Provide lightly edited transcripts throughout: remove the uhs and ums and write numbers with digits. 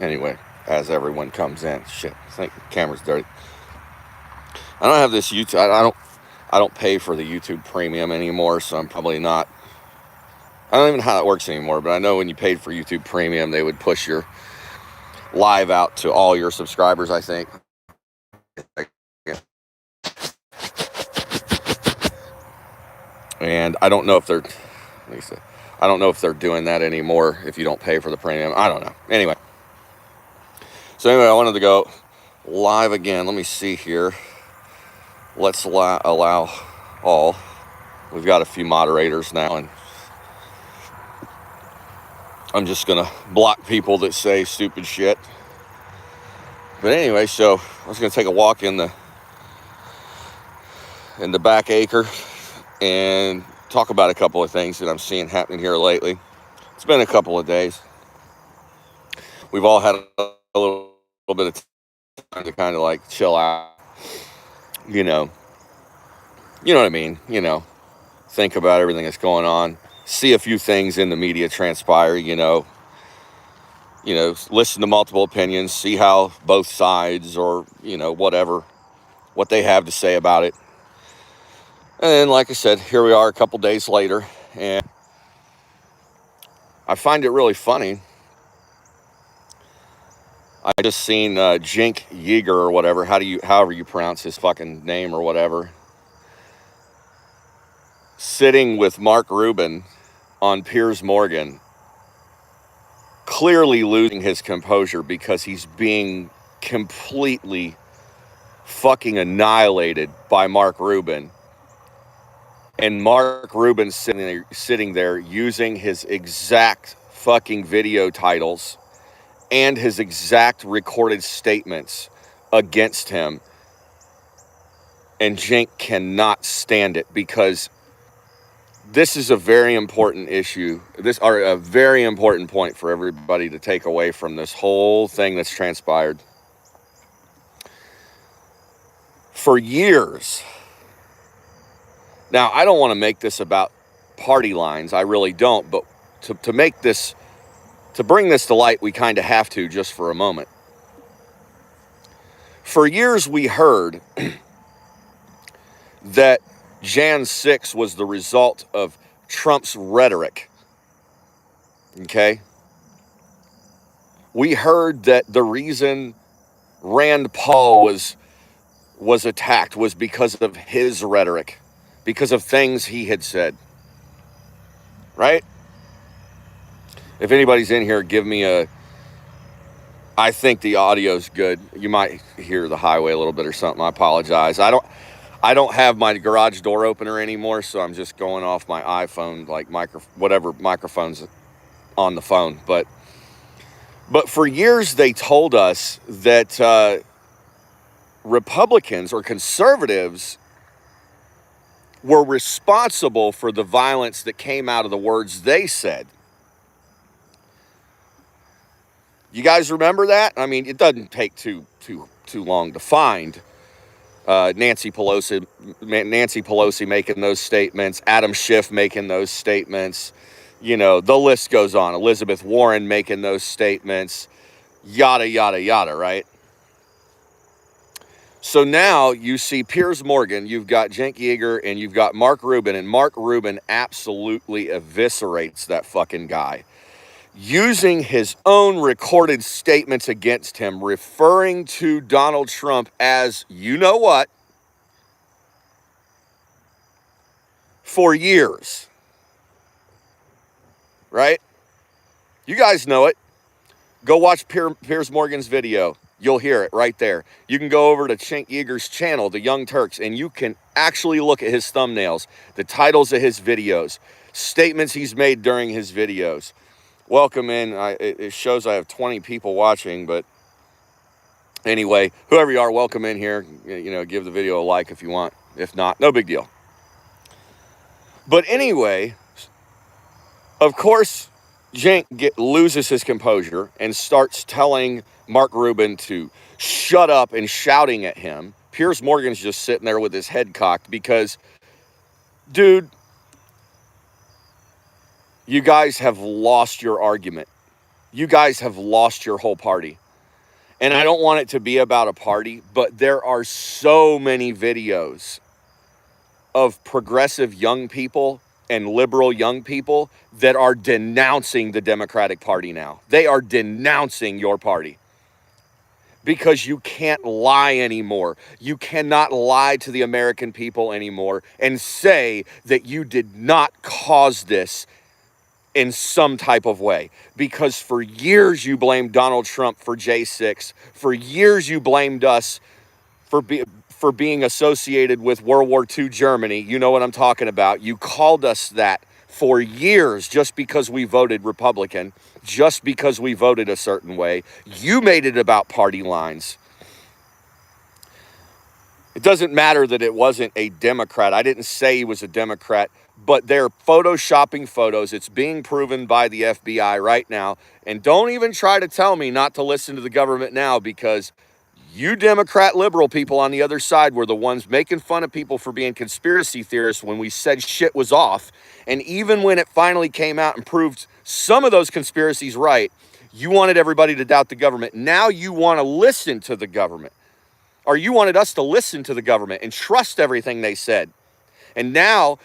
Anyway, as everyone comes in, shit, I think the camera's dirty. I don't have this YouTube. I don't pay for the YouTube Premium anymore, so I'm probably not. I don't even know how that works anymore, but I know when you paid for YouTube Premium, they would push your live out to all your subscribers, I think. And I don't know if they're, I don't know if they're doing that anymore if you don't pay for the premium. I don't know. Anyway. So anyway, I wanted to go live again. Let me see here. Let's allow all. We've got a few moderators now, and I'm just going to block people that say stupid shit. But anyway, so I was going to take a walk in the back acre and talk about a couple of things that I'm seeing happening here lately. It's been a couple of days. We've all had a little bit of time to kind of like chill out, you know what I mean, think about everything that's going on, see a few things in the media transpire, listen to multiple opinions, see how both sides or, what they have to say about it. And then, like I said, here we are a couple days later, and I find it really funny. I just seen Jink Yeager or whatever, however you pronounce his fucking name or whatever, sitting with Mark Rubin on Piers Morgan, clearly losing his composure because he's being completely fucking annihilated by Mark Rubin. And Mark Rubin sitting there using his exact fucking video titles and his exact recorded statements against him. And Jink cannot stand it because this is a very important issue. A very important point for everybody to take away from this whole thing that's transpired. For years, now I don't want to make this about party lines, I really don't, but to bring this to light, we kind of have to just for a moment. For years we heard that Jan 6 was the result of Trump's rhetoric. Okay? We heard that the reason Rand Paul was attacked was because of his rhetoric, because of things he had said. Right? If anybody's in here, give me I think the audio's good. You might hear the highway a little bit or something. I apologize. I don't have my garage door opener anymore, so I'm just going off my iPhone, like whatever microphone's on the phone. But for years they told us that Republicans or conservatives were responsible for the violence that came out of the words they said. You guys remember that? I mean, it doesn't take too long to find. Nancy Pelosi making those statements, Adam Schiff making those statements, the list goes on. Elizabeth Warren making those statements, yada, yada, yada, right? So now you see Piers Morgan, you've got Cenk Yeager, and you've got Mark Rubin, and Mark Rubin absolutely eviscerates that fucking guy, using his own recorded statements against him, referring to Donald Trump as you know what for years. Right? You guys know it. Go watch Piers Morgan's video. You'll hear it right there. You can go over to Cenk Yeager's channel, The Young Turks, and you can actually look at his thumbnails, the titles of his videos, statements he's made during his videos. Welcome in. It shows I have 20 people watching, but anyway, whoever you are, welcome in here. Give the video a like if you want. If not, no big deal. But anyway, of course, Cenk loses his composure and starts telling Mark Rubin to shut up and shouting at him. Piers Morgan's just sitting there with his head cocked because, dude, you guys have lost your argument. You guys have lost your whole party. And I don't want it to be about a party, but there are so many videos of progressive young people and liberal young people that are denouncing the Democratic Party now. They are denouncing your party because you can't lie anymore. You cannot lie to the American people anymore and say that you did not cause this in some type of way. Because for years you blamed Donald Trump for J6. For years you blamed us for being associated with World War II Germany. You know what I'm talking about. You called us that for years just because we voted Republican, just because we voted a certain way. You made it about party lines. It doesn't matter that it wasn't a Democrat. I didn't say he was a Democrat, but they're photoshopping photos. It's being proven by the FBI right now. And don't even try to tell me not to listen to the government now, because you Democrat liberal people on the other side were the ones making fun of people for being conspiracy theorists when we said shit was off. And even when it finally came out and proved some of those conspiracies right, you wanted everybody to doubt the government. Now you want to listen to the government. Or you wanted us to listen to the government and trust everything they said. And now,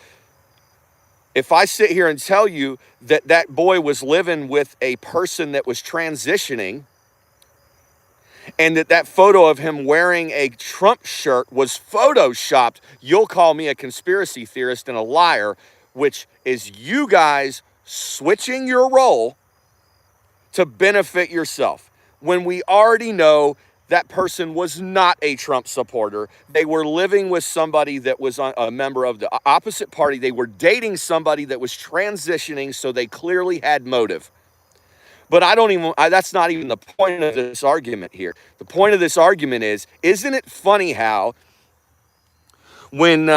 if I sit here and tell you that that boy was living with a person that was transitioning, and that photo of him wearing a Trump shirt was photoshopped, you'll call me a conspiracy theorist and a liar, which is you guys switching your role to benefit yourself. When we already know that person was not a Trump supporter. They were living with somebody that was a member of the opposite party. They were dating somebody that was transitioning, so they clearly had motive. But that's not even the point of this argument here. The point of this argument is, isn't it funny how when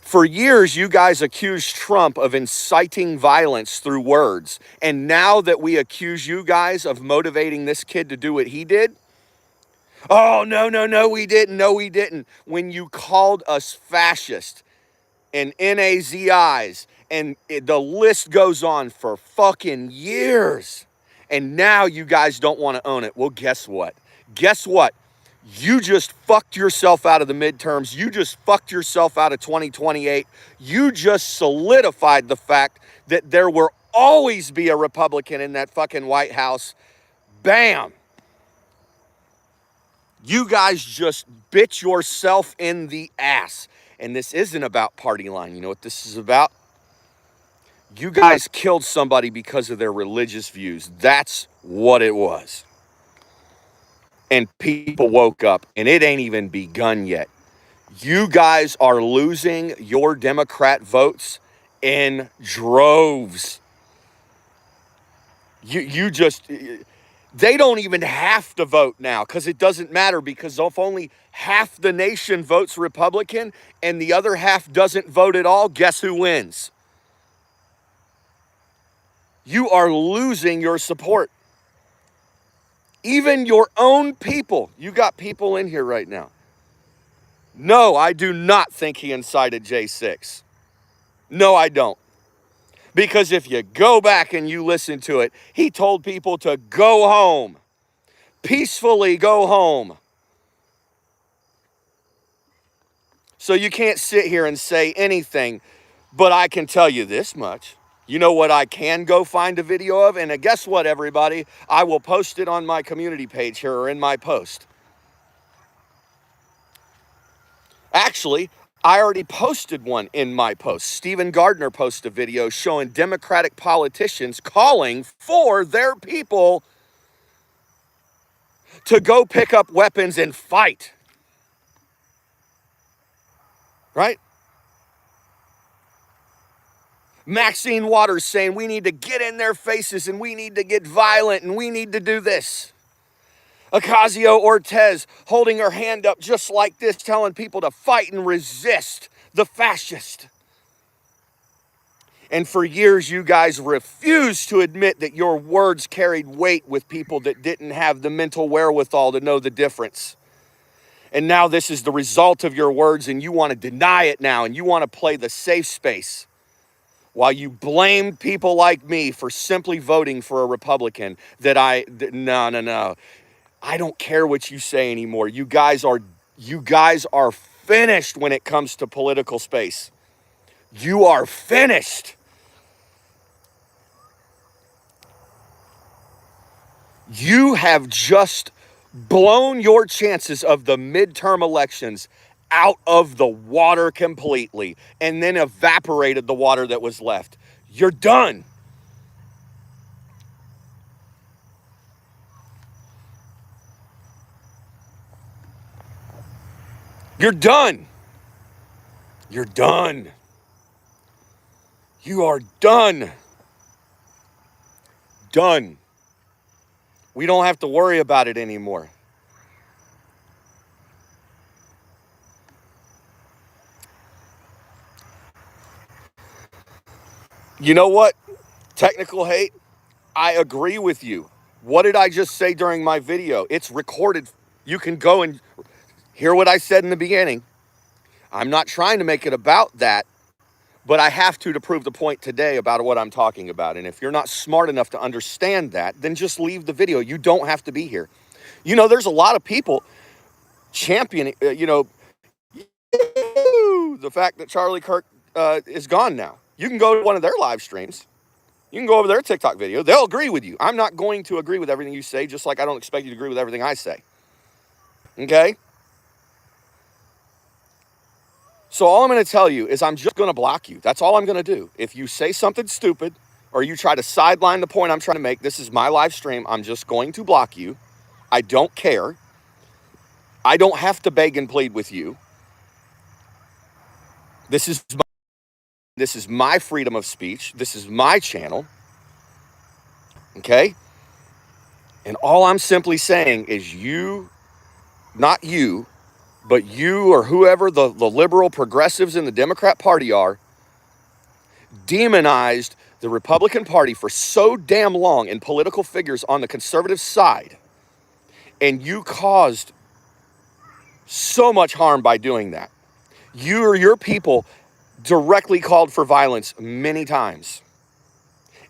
for years you guys accused Trump of inciting violence through words, and now that we accuse you guys of motivating this kid to do what he did, oh, no, we didn't. No, we didn't. When you called us fascist and Nazis, and the list goes on for fucking years. And now you guys don't want to own it. Well, guess what? Guess what? You just fucked yourself out of the midterms. You just fucked yourself out of 2028. You just solidified the fact that there will always be a Republican in that fucking White House. Bam. You guys just bit yourself in the ass. And this isn't about party line. You know what this is about? You guys killed somebody because of their religious views. That's what it was. And people woke up, and it ain't even begun yet. You guys are losing your Democrat votes in droves. They don't even have to vote now, because it doesn't matter, because if only half the nation votes Republican and the other half doesn't vote at all, guess who wins? You are losing your support. Even your own people. You got people in here right now. No, I do not think he incited J6. No, I don't. Because if you go back and you listen to it, he told people to go home. Peacefully go home. So you can't sit here and say anything, but I can tell you this much. You know what I can go find a video of? And guess what, everybody? I will post it on my community page here or in my post. Actually, I already posted one in my post. Stephen Gardner posted a video showing Democratic politicians calling for their people to go pick up weapons and fight. Right? Maxine Waters saying we need to get in their faces and we need to get violent and we need to do this. Ocasio-Cortez holding her hand up just like this, telling people to fight and resist the fascist. And for years, you guys refused to admit that your words carried weight with people that didn't have the mental wherewithal to know the difference. And now this is the result of your words, and you want to deny it now, and you want to play the safe space. while you blame people like me for simply voting for a Republican, no. I don't care what you say anymore. You guys are finished when it comes to political space. You are finished. You have just blown your chances of the midterm elections out of the water completely and then evaporated the water that was left. You're done. You're done. You're done. You are done. Done. We don't have to worry about it anymore. You know what? Technical hate, I agree with you. What did I just say during my video? It's recorded. You can go and hear what I said in the beginning. I'm not trying to make it about that, but I have to prove the point today about what I'm talking about. And if you're not smart enough to understand that, then just leave the video. You don't have to be here. You know, there's a lot of people championing, the fact that Charlie Kirk is gone now. You can go to one of their live streams. You can go over their TikTok video. They'll agree with you. I'm not going to agree with everything you say, just like I don't expect you to agree with everything I say. Okay? So all I'm going to tell you is I'm just going to block you. That's all I'm going to do. If you say something stupid or you try to sideline the point I'm trying to make, this is my live stream. I'm just going to block you. I don't care. I don't have to beg and plead with you. This is my freedom of speech. This is my channel. Okay? And all I'm simply saying is you, not you, but you or whoever the liberal progressives in the Democrat Party are, demonized the Republican Party for so damn long and political figures on the conservative side. And you caused so much harm by doing that. You or your people directly called for violence many times.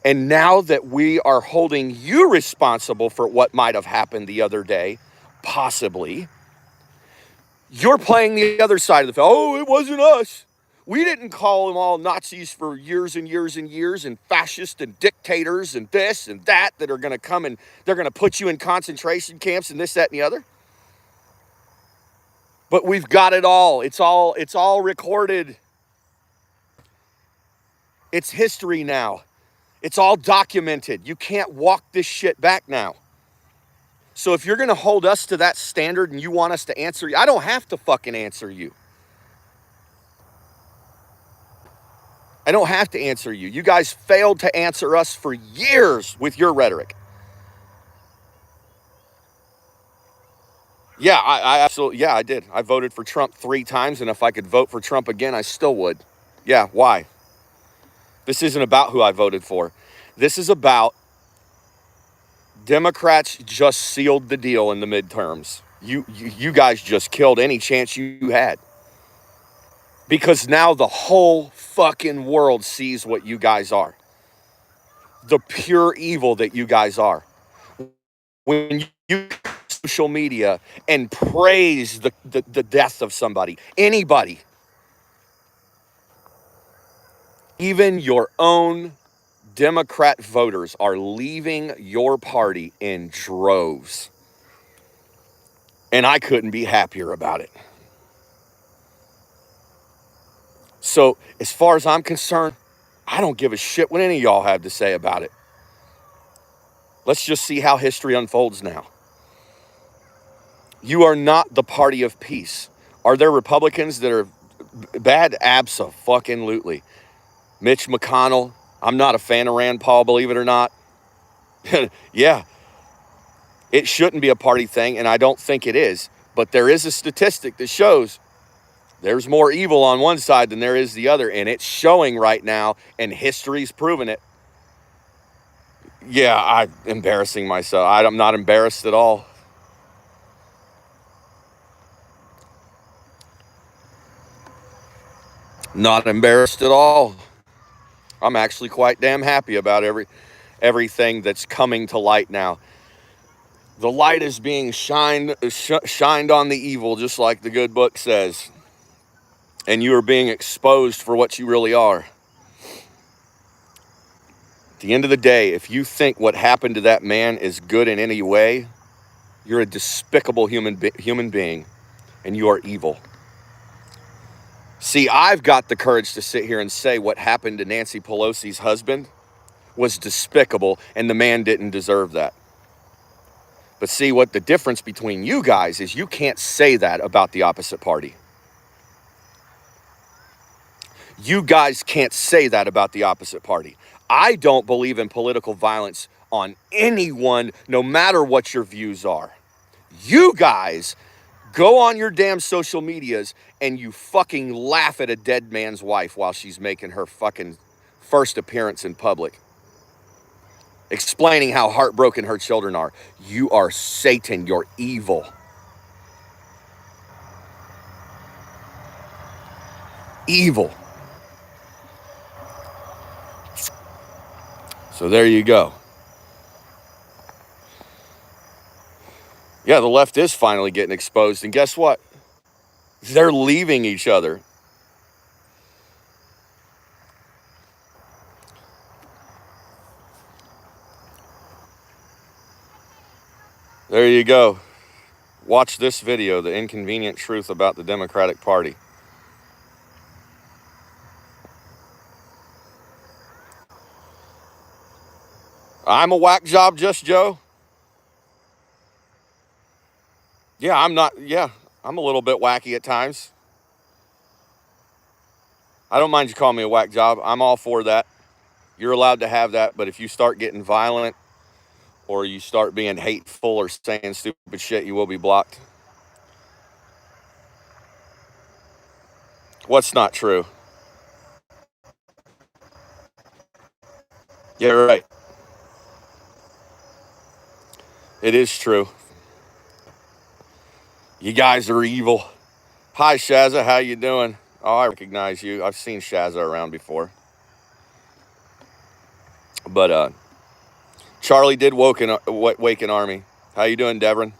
And now that we are holding you responsible for what might have happened the other day, possibly, you're playing the other side of the field. Oh, it wasn't us. We didn't call them all Nazis for years and years and years, and fascists and dictators and this and that are going to come and they're going to put you in concentration camps and this, that, and the other. But we've got it all. It's all recorded. It's history now. It's all documented. You can't walk this shit back now. So if you're going to hold us to that standard and you want us to answer you, I don't have to fucking answer you. I don't have to answer you. You guys failed to answer us for years with your rhetoric. Yeah, I absolutely, yeah, I did. I voted for Trump 3 times, and if I could vote for Trump again, I still would. Yeah, why? This isn't about who I voted for. This is about Democrats just sealed the deal in the midterms. You guys just killed any chance you had. Because now the whole fucking world sees what you guys are. The pure evil that you guys are. When you social media and praise the death of somebody, anybody, even your own Democrat voters are leaving your party in droves. And I couldn't be happier about it. So as far as I'm concerned, I don't give a shit what any of y'all have to say about it. Let's just see how history unfolds now. You are not the party of peace. Are there Republicans that are bad? Abso-fucking-lutely. Mitch McConnell, I'm not a fan of Rand Paul, believe it or not. Yeah, it shouldn't be a party thing, and I don't think it is. But there is a statistic that shows there's more evil on one side than there is the other, and it's showing right now, and history's proven it. Yeah, I'm embarrassing myself. I'm not embarrassed at all. Not embarrassed at all. I'm actually quite damn happy about everything that's coming to light now. The light is being shined on the evil, just like the good book says. And you are being exposed for what you really are. At the end of the day, if you think what happened to that man is good in any way, you're a despicable human being, and you are evil. See, I've got the courage to sit here and say what happened to Nancy Pelosi's husband was despicable, and the man didn't deserve that. But see, what the difference between you guys is, you can't say that about the opposite party. You guys can't say that about the opposite party. I don't believe in political violence on anyone, no matter what your views are. You guys go on your damn social medias and you fucking laugh at a dead man's wife while she's making her fucking first appearance in public, explaining how heartbroken her children are. You are Satan. You're evil. Evil. So there you go. Yeah, the left is finally getting exposed. And guess what? They're leaving each other. There you go. Watch this video, The Inconvenient Truth About the Democratic Party. I'm a whack job, Just Joe. Yeah, I'm a little bit wacky at times. I don't mind you calling me a whack job. I'm all for that. You're allowed to have that, but if you start getting violent or you start being hateful or saying stupid shit, you will be blocked. What's not true? Yeah, right. It is true. You guys are evil. Hi, Shazza. How you doing? Oh, I recognize you. I've seen Shazza around before. But Charlie did Waken Army. How you doing, Devin?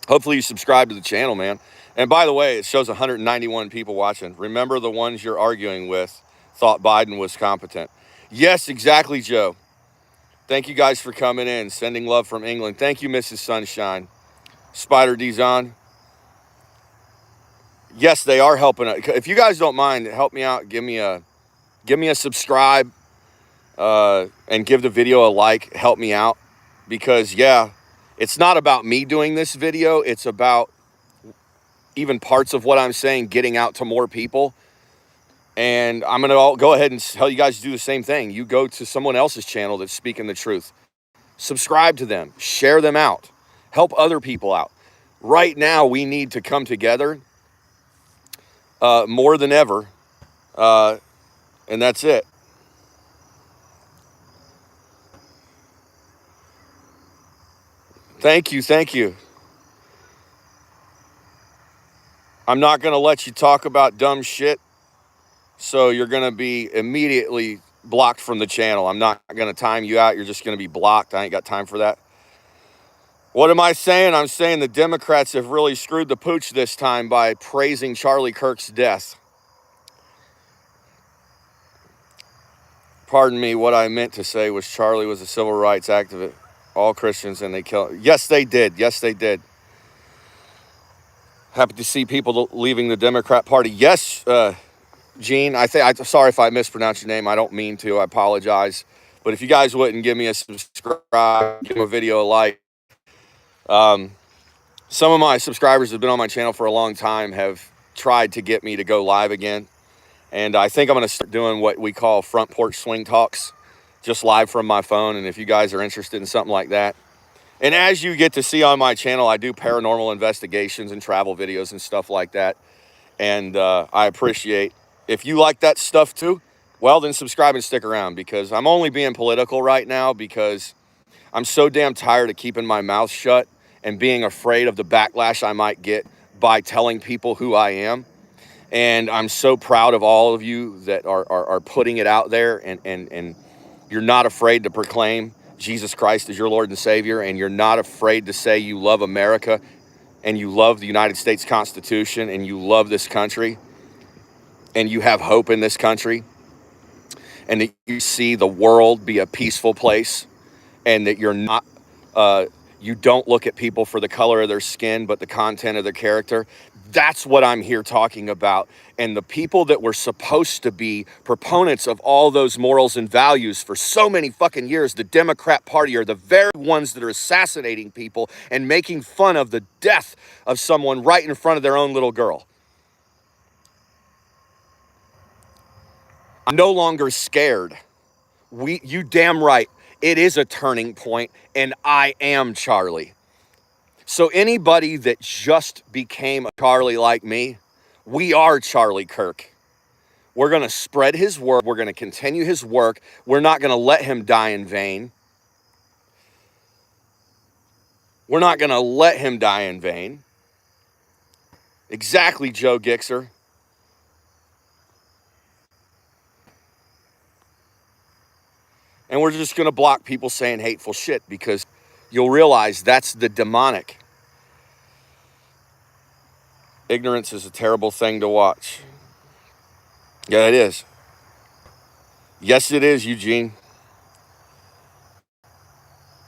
Hopefully you subscribe to the channel, man. And by the way, it shows 191 people watching. Remember, the ones you're arguing with thought Biden was competent. Yes, exactly, Joe. Thank you guys for coming in. Sending love from England. Thank you, Mrs. Sunshine. Spider Dizon. Yes, they are helping. If you guys don't mind, help me out. Give me a subscribe and give the video a like. Help me out, because yeah, it's not about me doing this video. It's about even parts of what I'm saying getting out to more people. And I'm gonna go ahead and tell you guys to do the same thing. You go to someone else's channel that's speaking the truth. Subscribe to them. Share them out. Help other people out. Right now, we need to come together more than ever. And that's it. Thank you. Thank you. I'm not going to let you talk about dumb shit. So you're going to be immediately blocked from the channel. I'm not going to time you out. You're just going to be blocked. I ain't got time for that. What am I saying? I'm saying the Democrats have really screwed the pooch this time by praising Charlie Kirk's death. Pardon me, what I meant to say was Charlie was a civil rights activist. All Christians, and they killed. Yes, they did. Yes, they did. Happy to see people leaving the Democrat Party. Yes, Gene, sorry if I mispronounced your name. I don't mean to. I apologize. But if you guys wouldn't give me a subscribe, give a video a like. Some of my subscribers have been on my channel for a long time, have tried to get me to go live again. And I think I'm going to start doing what we call front porch swing talks, just live from my phone. And if you guys are interested in something like that. And as you get to see on my channel, I do paranormal investigations and travel videos and stuff like that. And I appreciate, if you like that stuff too, well, then subscribe and stick around, because I'm only being political right now because I'm so damn tired of keeping my mouth shut and being afraid of the backlash I might get by telling people who I am. And I'm so proud of all of you that are putting it out there, and you're not afraid to proclaim Jesus Christ as your Lord and Savior, and you're not afraid to say you love America and you love the United States Constitution and you love this country and you have hope in this country, and that you see the world be a peaceful place, and that you're not you don't look at people for the color of their skin but the content of their character. That's what I'm here talking about. And the people that were supposed to be proponents of all those morals and values for so many fucking years, the Democrat Party, are the very ones that are assassinating people and making fun of the death of someone right in front of their own little girl. I'm no longer scared. You damn right. It is a turning point, and I am Charlie. So anybody that just became a Charlie like me, we are Charlie Kirk. We're going to spread his word. We're going to continue his work. We're not going to let him die in vain. We're not going to let him die in vain. Exactly, Joe Gixer. And we're just going to block people saying hateful shit, because you'll realize that's the demonic. Ignorance is a terrible thing to watch. Yeah, it is. Yes, it is, Eugene.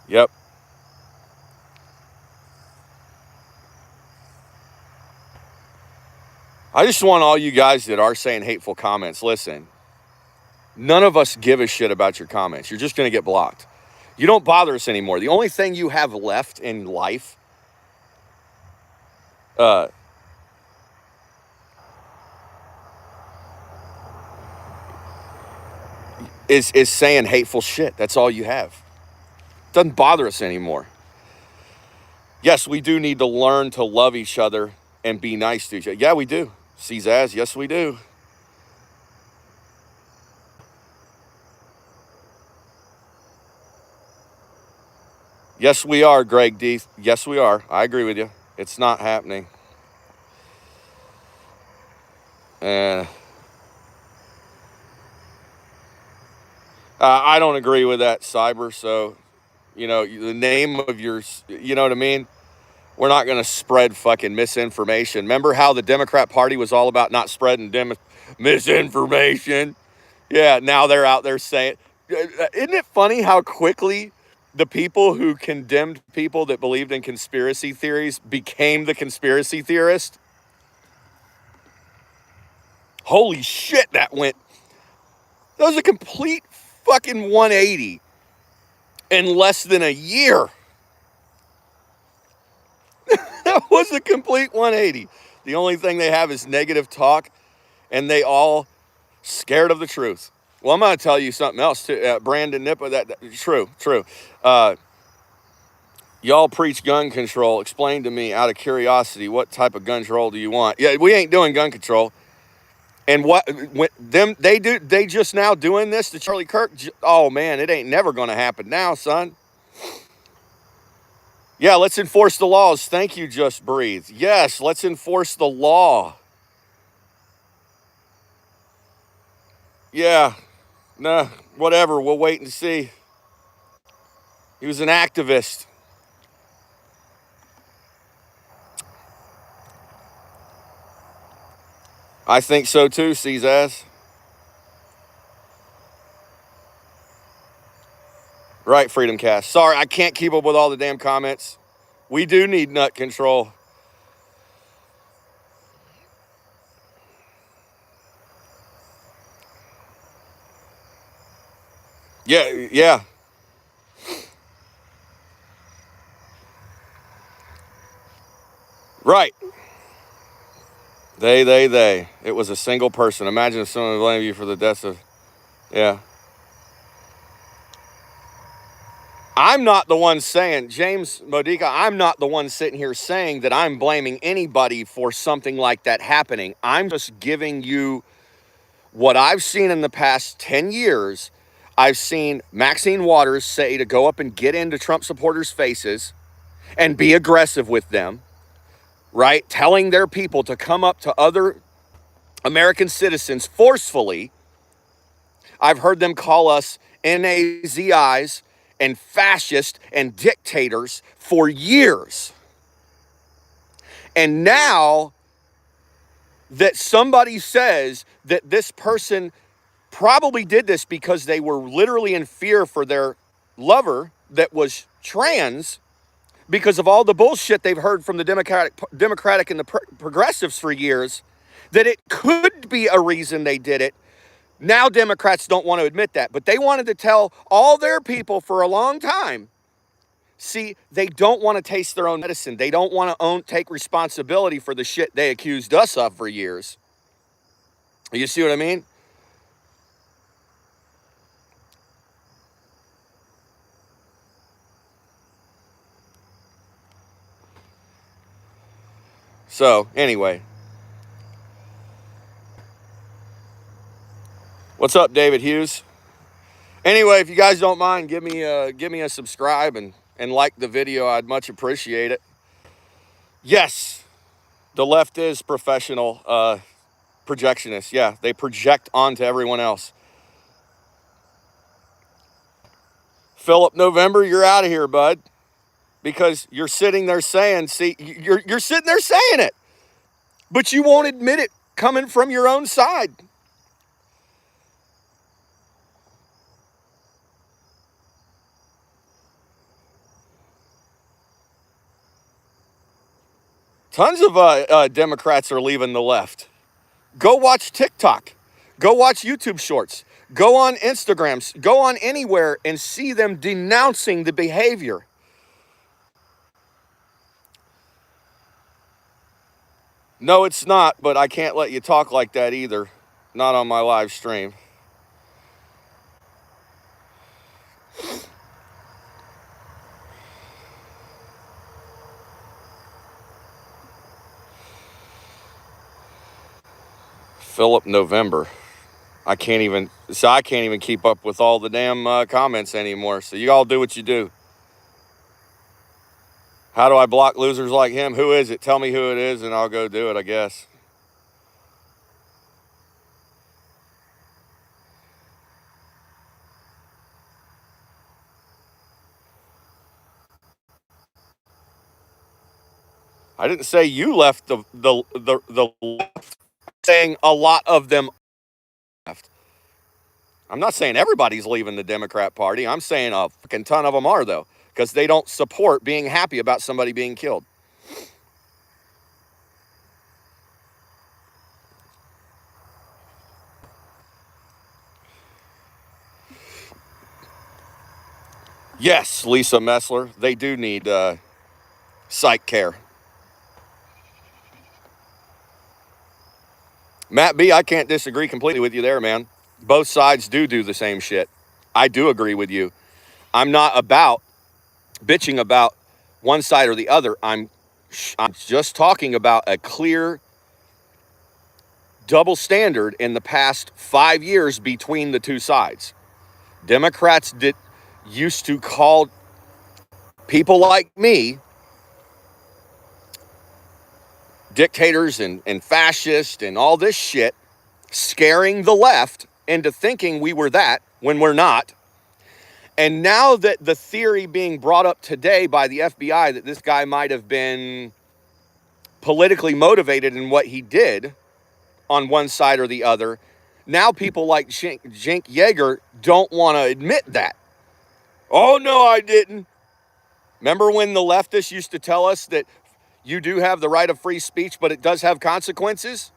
Yep. I just want all you guys that are saying hateful comments, listen. None of us give a shit about your comments. You're just going to get blocked. You don't bother us anymore. The only thing you have left in life is saying hateful shit. That's all you have. Doesn't bother us anymore. Yes, we do need to learn to love each other and be nice to each other. Yeah, we do. Czaz, yes, we do. Yes, we are, Greg D. Yes, we are. I agree with you. It's not happening. I don't agree with that, Cyber. So, the name of yours, you know what I mean? We're not going to spread fucking misinformation. Remember how the Democrat Party was all about not spreading misinformation? Yeah, now they're out there saying, isn't it funny how quickly the people who condemned people that believed in conspiracy theories became the conspiracy theorist? Holy shit, that was a complete fucking 180 in less than a year. That was a complete 180. The only thing they have is negative talk, and they all scared of the truth. Well, I'm going to tell you something else too. Brandon Nippa, that true. Y'all preach gun control. Explain to me, out of curiosity, what type of gun control do you want? Yeah, we ain't doing gun control. And they just now doing this to Charlie Kirk. Oh man, it ain't never going to happen now, son. Yeah, let's enforce the laws. Thank you, Just Breathe. Yes, let's enforce the law. Yeah, nah, whatever. We'll wait and see. He was an activist. I think so too, Czaz. Right, Freedom Cast. Sorry, I can't keep up with all the damn comments. We do need nut control. Yeah. Right. They. It was a single person. Imagine if someone blamed you for the deaths of... Yeah. I'm not the one saying, James Modica, I'm not the one sitting here saying that I'm blaming anybody for something like that happening. I'm just giving you what I've seen in the past 10 years. I've seen Maxine Waters say to go up and get into Trump supporters' faces and be aggressive with them, right? Telling their people to come up to other American citizens forcefully. I've heard them call us Nazis and fascist and dictators for years. And now that somebody says that this person probably did this because they were literally in fear for their lover that was trans, because of all the bullshit they've heard from the Democratic and the progressives for years, that it could be a reason they did it. Now Democrats don't want to admit that, but they wanted to tell all their people for a long time. See, they don't want to taste their own medicine. They don't want to take responsibility for the shit they accused us of for years. You see what I mean? So, anyway. What's up, David Hughes? Anyway, if you guys don't mind, give me a subscribe and like the video. I'd much appreciate it. Yes, the left is professional projectionists. Yeah, they project onto everyone else. Philip November, you're out of here, bud. Because you're sitting there saying, see, you're sitting there saying it, but you won't admit it coming from your own side. Tons of Democrats are leaving the left. Go watch TikTok. Go watch YouTube shorts. Go on Instagrams. Go on anywhere and see them denouncing the behavior. No, it's not, but I can't let you talk like that either. Not on my live stream. Philip November. I can't even keep up with all the damn comments anymore. So you all do what you do. How do I block losers like him? Who is it? Tell me who it is and I'll go do it, I guess. I didn't say you left the left. Saying a lot of them left. I'm not saying everybody's leaving the Democrat Party. I'm saying a fucking ton of them are, though, because they don't support being happy about somebody being killed. Yes, Lisa Messler, they do need psych care. Matt B., I can't disagree completely with you there, man. Both sides do the same shit. I do agree with you. I'm not about bitching about one side or the other. I'm just talking about a clear double standard in the past 5 years between the two sides. Democrats used to call people like me dictators and fascists and all this shit, scaring the left into thinking we were that when we're not. And now that the theory being brought up today by the FBI that this guy might have been politically motivated in what he did on one side or the other, now people like Cenk Yeager don't want to admit that. Oh, no, I didn't. Remember when the leftists used to tell us that you do have the right of free speech, but it does have consequences?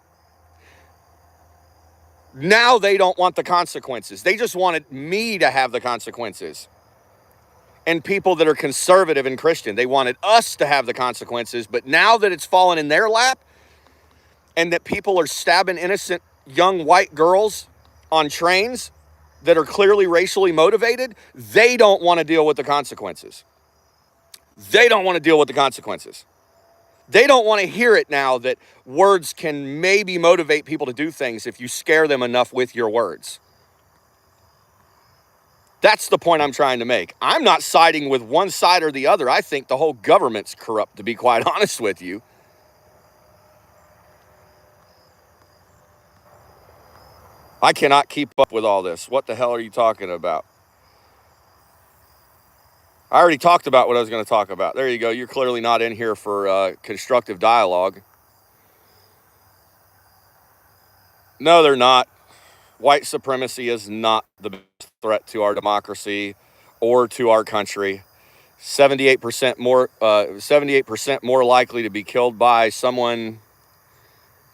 Now they don't want the consequences. They just wanted me to have the consequences. And people that are conservative and Christian, they wanted us to have the consequences. But now that it's fallen in their lap and that people are stabbing innocent young white girls on trains that are clearly racially motivated, they don't want to deal with the consequences. They don't want to deal with the consequences. They don't want to hear it now that words can maybe motivate people to do things if you scare them enough with your words. That's the point I'm trying to make. I'm not siding with one side or the other. I think the whole government's corrupt, to be quite honest with you. I cannot keep up with all this. What the hell are you talking about? I already talked about what I was going to talk about. There you go. You're clearly not in here for constructive dialogue. No, they're not. White supremacy is not the biggest threat to our democracy or to our country. 78% more 78% more likely to be killed by someone.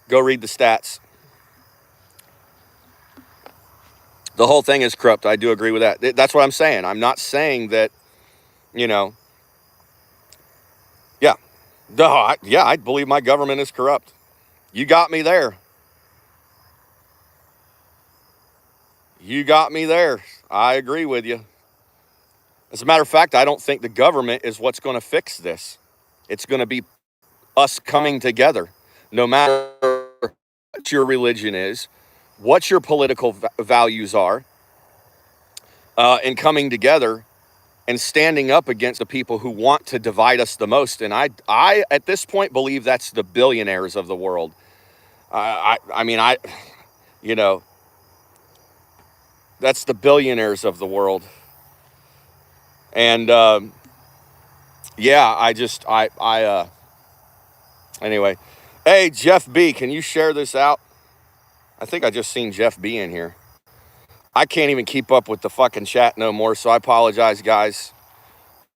Go read the stats. The whole thing is corrupt. I do agree with that. That's what I'm saying. I'm not saying that, you know, yeah. No, I believe my government is corrupt. You got me there. You got me there. I agree with you. As a matter of fact, I don't think the government is what's going to fix this. It's going to be us coming together, no matter what your religion is, what your political values are, and coming together and standing up against the people who want to divide us the most. And I at this point believe that's the billionaires of the world. I mean, you know, that's the billionaires of the world. And yeah, anyway. Hey, Jeff B, can you share this out? I think I just seen Jeff B in here. I can't even keep up with the fucking chat no more, so I apologize, guys.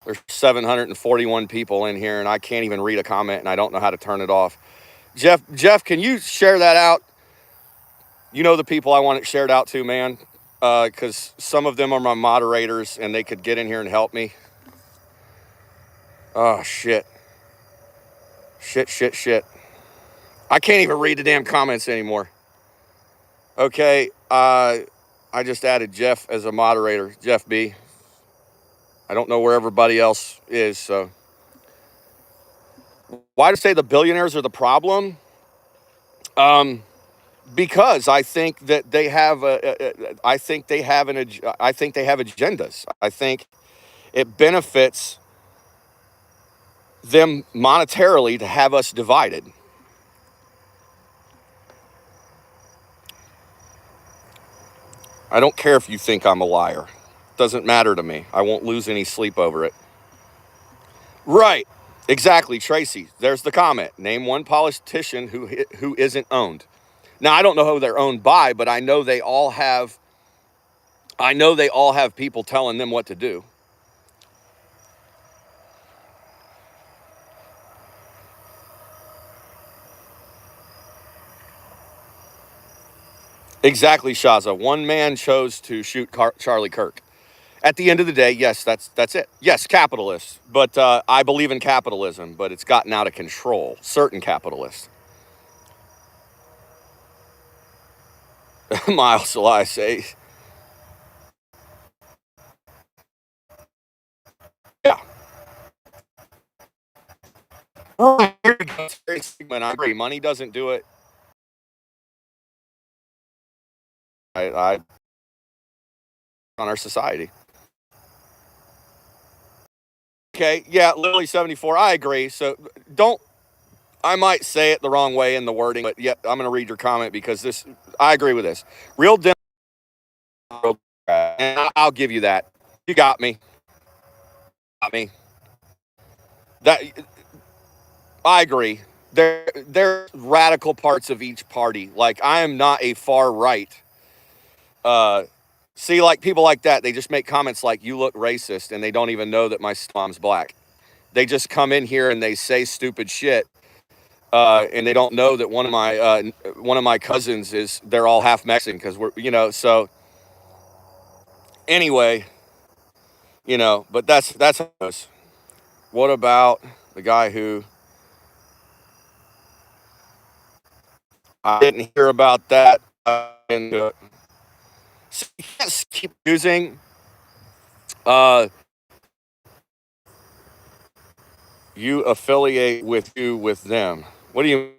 There's 741 people in here, and I can't even read a comment, and I don't know how to turn it off. Jeff, can you share that out? You know the people I want it shared out to, man, because some of them are my moderators, and they could get in here and help me. Oh, shit. Shit. I can't even read the damn comments anymore. Okay, I just added Jeff as a moderator, Jeff B. I don't know where everybody else is, so. Why do I say the billionaires are the problem? Because I think that they have I think they have agendas. I think it benefits them monetarily to have us divided. I don't care if you think I'm a liar. Doesn't matter to me. I won't lose any sleep over it. Right. Exactly, Tracy. There's the comment. Name one politician who isn't owned. Now, I don't know who they're owned by, but I know they all have people telling them what to do. Exactly, Shaza. One man chose to shoot Charlie Kirk. At the end of the day, yes, that's it. Yes, capitalists. But I believe in capitalism, but it's gotten out of control. Certain capitalists. Miles Elias say, yeah. Oh, here we go. I agree. Money doesn't do it. I on our society. Okay, yeah, literally 74. I agree. So don't. I might say it the wrong way in the wording, but yeah, I'm going to read your comment because I agree with this. Real and I'll give you that. You got me. That I agree. There radical parts of each party. Like I am not a far right. See, like people like that, they just make comments like "you look racist," and they don't even know that my mom's black. They just come in here and they say stupid shit, and they don't know that one of my cousins they're all half Mexican because so anyway, but that's how it goes. What about the guy who I didn't hear about that? And so you can't keep using you affiliate with them. What do you